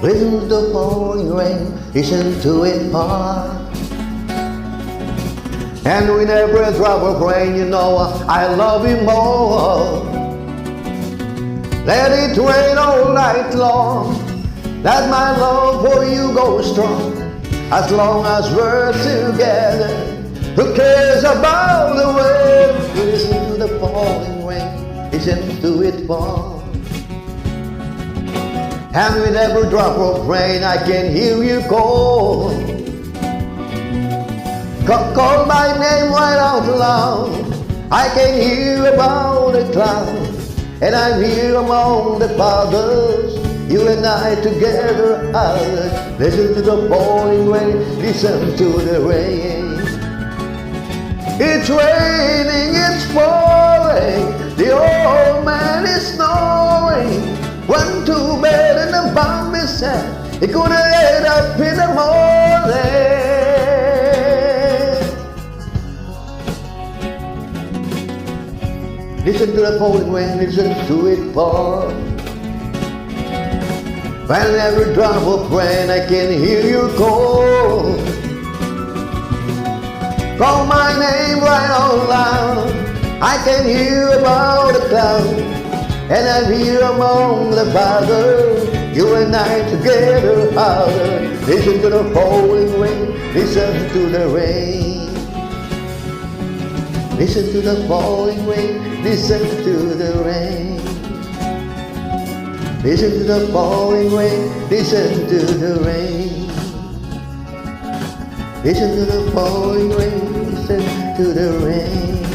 Listen to the pouring rain, listen to it pour. And with every drop of rain, you know I love you more. Let it rain all night long, let my love for you go strong. As long as we're together, who cares about the weather? Listen to the pouring rain, listen to it fall. And with every drop of rain, I can hear you call. Call my name right out loud. I can hear about the clouds, and I'm here among the fathers. You and I together, listen to the pouring rain, listen to the rain. It's raining, it's pouring, the old man is snoring. Went to bed and the bomb is set, he couldn't get up in the morning. Listen to the pouring rain, listen to it pour. When every drop of rain, I can hear you call. Call my name right out loud. I can hear about the cloud, and I'm here among the fathers. You and I together, harder. Listen to the pouring rain, listen to the rain. Listen to the pouring rain, listen to the rain. Listen to the pouring rain, listen to the rain. Listen to the pouring rain, listen to the rain.